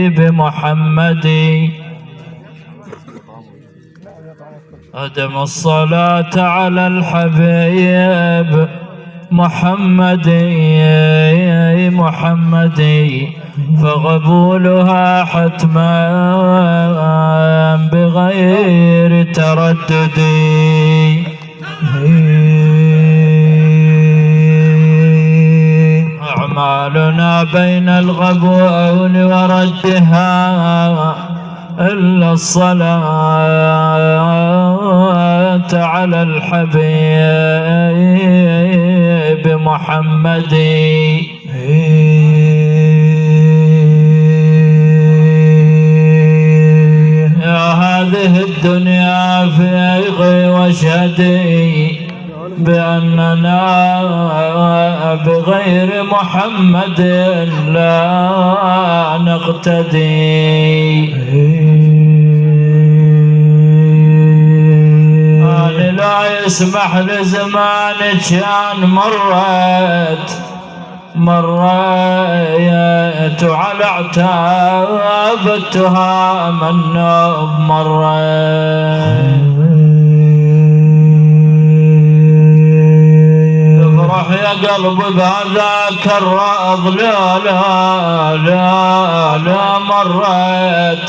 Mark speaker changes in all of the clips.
Speaker 1: بمحمد أدم الصلاة على الحبيب محمد فقبولها حتما بغير تردد. أعمالنا بين القبول وردها إلا الصلاة على الحبيب محمد. يا هذه الدنيا في وشهدي بأننا بغير محمد لا نقتدي. أنا لا يسمح لزمان كان مريت على عتاب التهام النوب افرح يا قلب بهذاك الرأض لا لا لا لا مريت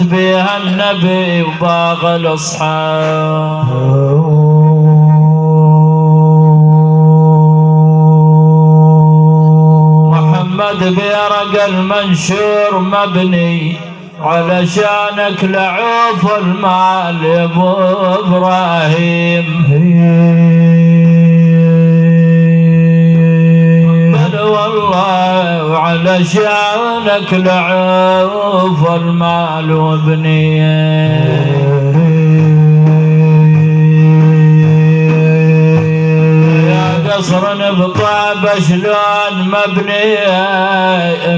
Speaker 1: بها النبي وباغى الاصحاب. محمد بيرق المنشور مبني علشانك لعوف المال يا ابو ابراهيم. والله وعلشانك لعوف المال وبنيه. يا قصر بطاب شلون مبني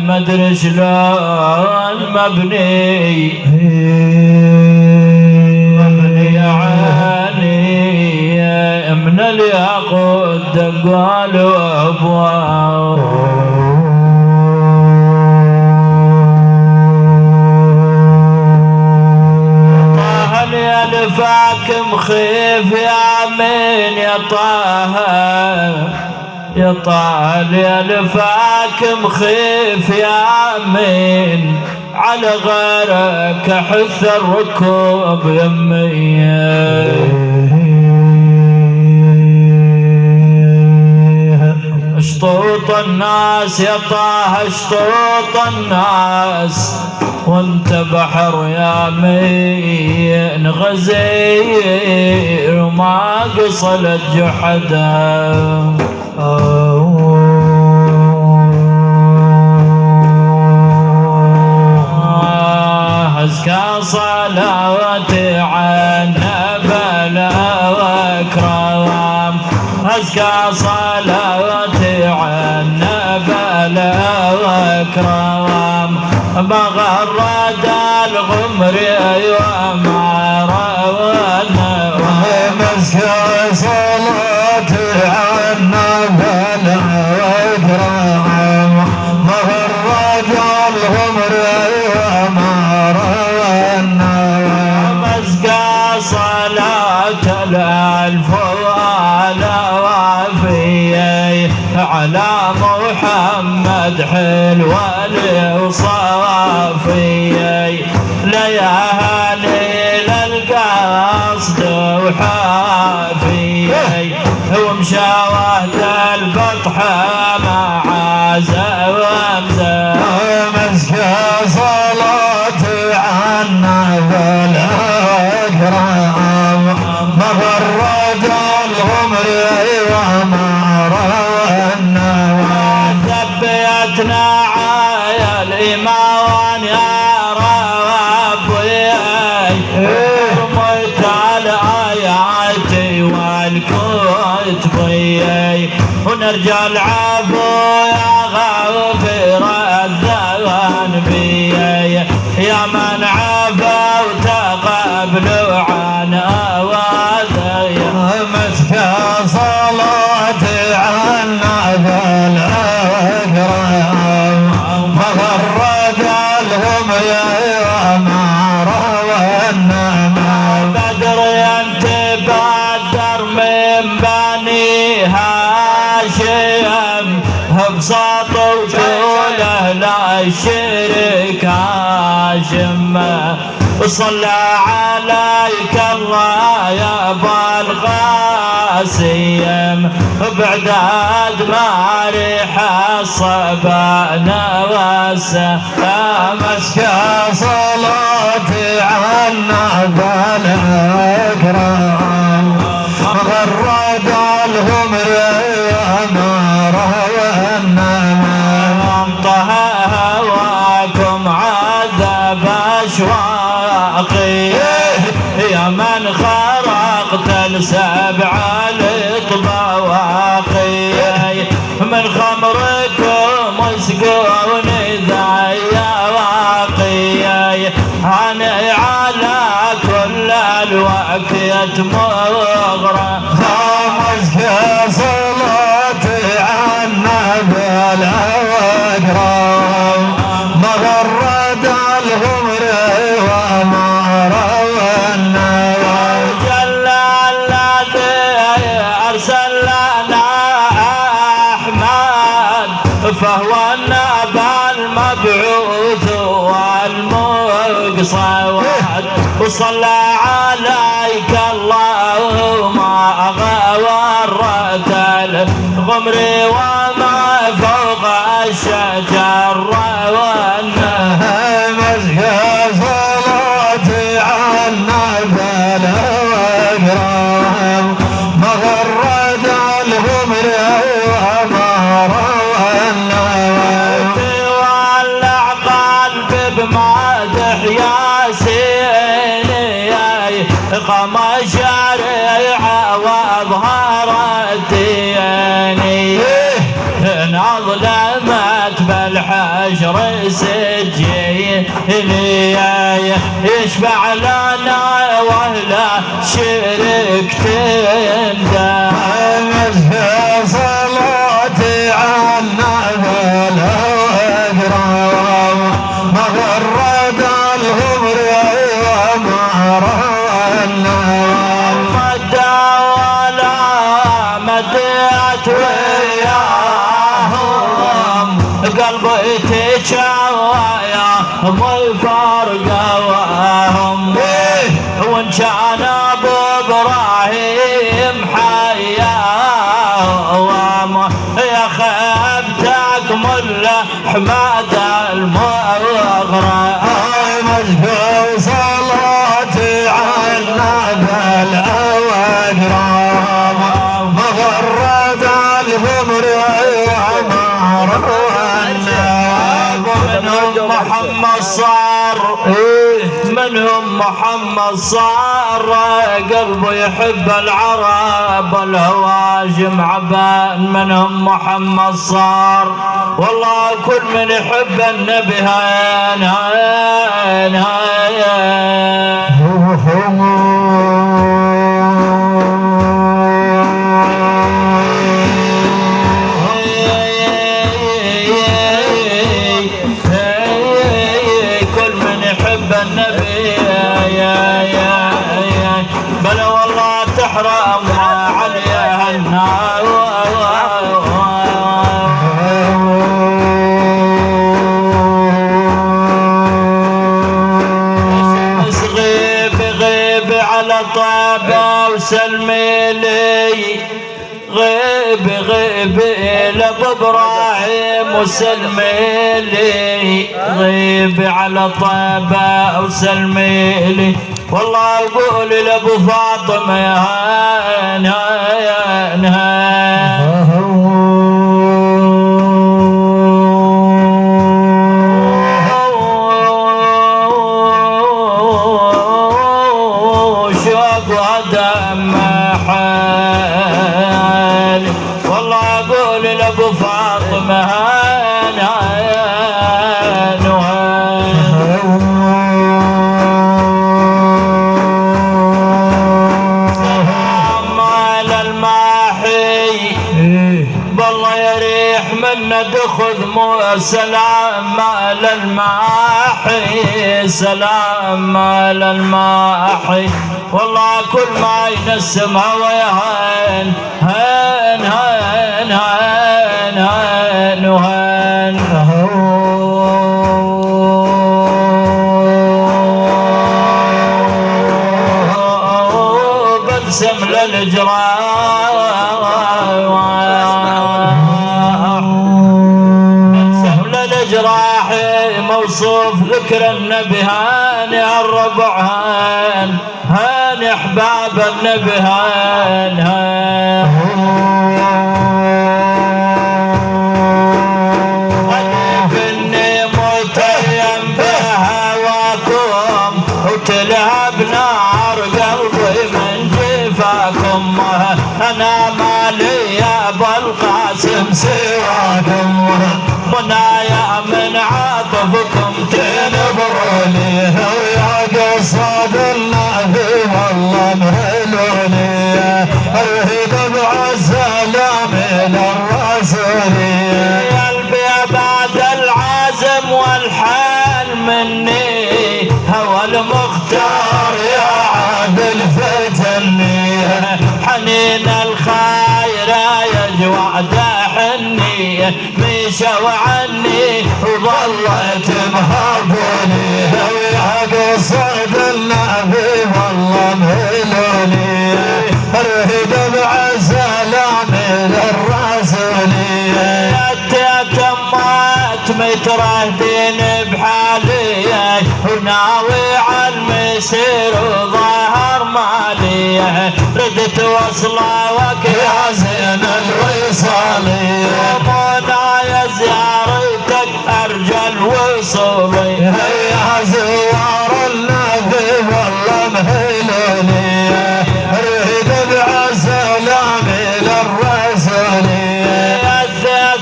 Speaker 1: مدري شلون مبني يا عيني من الياقوت دقالوا ابواب. طه اليلفاك مخيف يا مين يا طه يا طه اليلفاك مخيف يا مين على غيرك حث الركوب يمي. اشطوط الناس يا طه اشطوط الناس وانت بحر يا مين غزير وما قصلت جحدا. أزكى صلواتي عنا بلا وكرام أزكى صلواتي عنا بلا وكرام بغرد الغمر وما رونا
Speaker 2: أزكى صلواتي عنا بلا وكرام بغرد الغمر وما رونا
Speaker 1: أزكى صلاة الألف على محمد حلوة لصافي ليالي للقصد وحافي ومشاوهد البطحة مع زوامزة.
Speaker 2: مسكى صلاتي عنا بلا إكرام مفرد الغمر وما رونا
Speaker 1: ثبتنا عايا الإيمان يا ربي رميت على آياتي والكتبي ونرجع العفو يا غافر الذنبي يا من عفا وتقبلوا عن أواذي. الشرك هاشم صلى عليك الله يا ابا القاسم بعداد ما ريح الصبا والسلام
Speaker 2: مسكى صلاتي عنا بالاكرام غرد الغمر اماره والنمام
Speaker 1: طه هواكم عذب اشواقي يا من خرقت السبع الطبواقي من خمركم اسقوني ذا يا واقي انا على كل الوقت مغرى
Speaker 2: مسكى صلاتي عنا بالاكرام مغرد الغمر وامار والنوام
Speaker 1: جل الذي ارسل لنا احمد فهو النبى المبعوث والمقصود وصلى عليك الله ما غورت الغمر وما فوق الشجر والنهر
Speaker 2: مسكى صلاتي عنا بالاكرام مغرد الغمر وامار والنوام
Speaker 1: تولع قلبي بمدح ياسين قام شريعه واظهر الدين انظلمت بالحشر سجين يشفع لنا واهله شرك تندم
Speaker 2: مسكى صلاتي عنا بالاكرام مغرد الغمر وامار والنوام
Speaker 1: مدى ولا مديت وياهم قلبي تشوى فرقواهم وان كان ابو ابراهيم حياهم يا خيبتك مله حماد المغرى
Speaker 2: مسكى صلاتي عنا بالاكرام مغرد الغمر وامار والنوام
Speaker 1: منهم محمد صار منهم محمد صار قلبه يحب العرب الهواجم عبان منهم محمد صار والله كل من يحب النبي هين هين كل من يحب النبي بل والله تحرم عليها النار غيب على طابة وسلمي لي غيب لابو ابراهيم وسلمي لي غيب على طابة وسلمي لي والله اقول لابو فاطمه يا هان هان شوق ودم حالي والله اقول لابو فاطمه هان هان بالله يريح منا تاخذ مو سلام مال الماحي سلام مال الماحي والله كل ما ينسم هوى هين هين هين هين هين وهين سهل الجراح موصوف ذكر النبي هاني الربع هاني احباب النبي هاني متيم بهواكم وتلهب نار قلبي من جفاكم انا مالي يا ابو القاسم
Speaker 2: سواكم
Speaker 1: منايا من عاطفكم
Speaker 2: تنبروني ويا قصاد النبي والله مهلوني ارهد بعالسلام للرسولي
Speaker 1: قلبي بعد العزم والحال مني هوى المختار
Speaker 2: يا عادل فتني
Speaker 1: حنين الخير يجوع دحني مشوا عني
Speaker 2: وظلت مهابوني ويا قصد النبي والله مهلوني ارهد بعالسلام للرسولي
Speaker 1: تمت مترهدين بحالي وناوي على المسير وظهر مالي ردت وصلك
Speaker 2: يا زين الوصالي
Speaker 1: ومنايا زيارتك ارجى الوصولي
Speaker 2: يا زوار النبي والله مهلوني ارهد بعالسلام للرسولي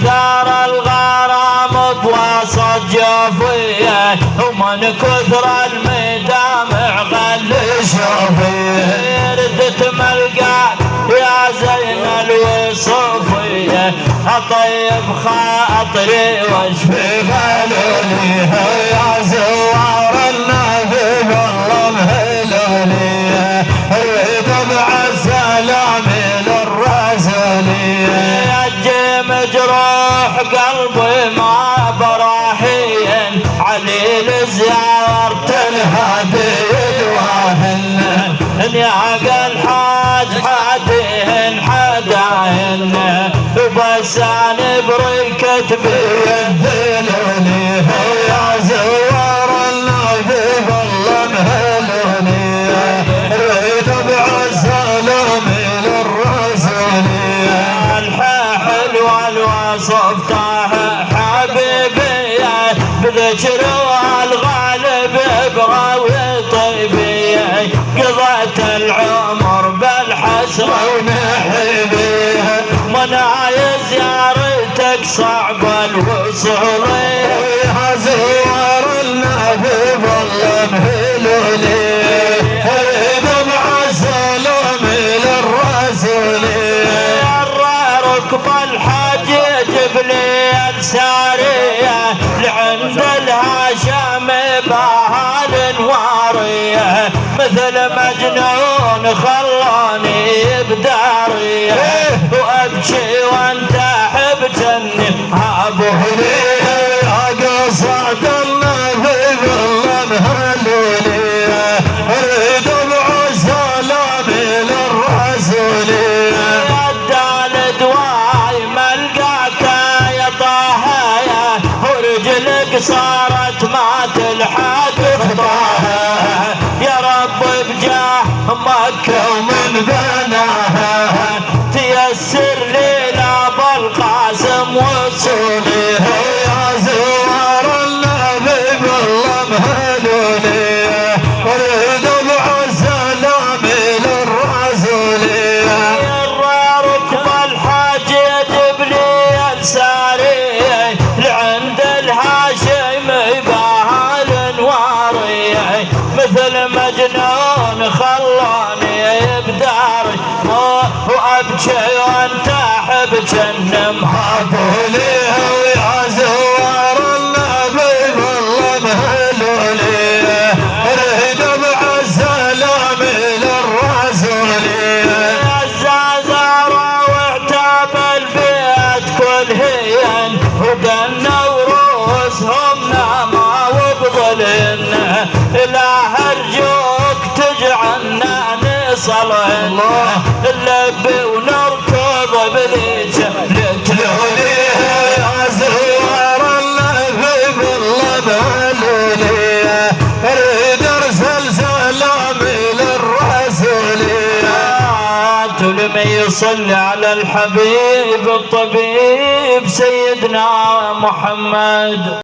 Speaker 1: ثار الغرام بوسط جوفيه ومن كثر المدامع غل
Speaker 2: شوفي
Speaker 1: ردت ملقاك يا زين الوصوفيه اطيب خاطري واشفي
Speaker 2: غالوني يا زوار النبي والله مهلوني ارهد بعالسلام للرسولي
Speaker 1: مجروح قلبي ما براحين عليل زيارة
Speaker 2: الهادي يدواهن
Speaker 1: يا الحاج حاديهن حداهن بس انا بركت
Speaker 2: يذلوني يا زوار النبي والله مهلوني اريد بعالسلام للرسولي
Speaker 1: الوصف طه حبيبي بذكر الغالب بغاوي طيبي قضيت العمر بالحسرة
Speaker 2: ونحبي
Speaker 1: منايا زيارتك صعب الوصول
Speaker 2: يا زوار النبي والله مهلوني اريد بعالسلام للرسولي
Speaker 1: ركب الحاج جبلي السارية لعند الهاشم بهال وارية مثل مجنون خلاني بدارية وابكي وانت حبتني ابوه
Speaker 2: يا قصد النبي والله مهلوني اريد بعالسلام للرسولي
Speaker 1: صارت ما تلحق خطاها يا رب بجاه مكة
Speaker 2: ومن بناها
Speaker 1: تيسر لي لابو القاسم وصولي
Speaker 2: يا زوار النبي والله مهلوني اريد بعالسلام للرسولي
Speaker 1: ركب الحاج يجيب لي الساري لعند الهاشم بهال واري مثل مجنون خلاني بداري وابكي وانت حبكن
Speaker 2: محبولي ويا زوار النبي والله مهلوني اريد بعالسلام للرسولي
Speaker 1: الزازارة واعتاب البيت كلهن ودنا ورؤوسهم ناما وبظلن لا ارجوك تجعلنا نصلهن صل على الحبيب الطبيب سيدنا محمد.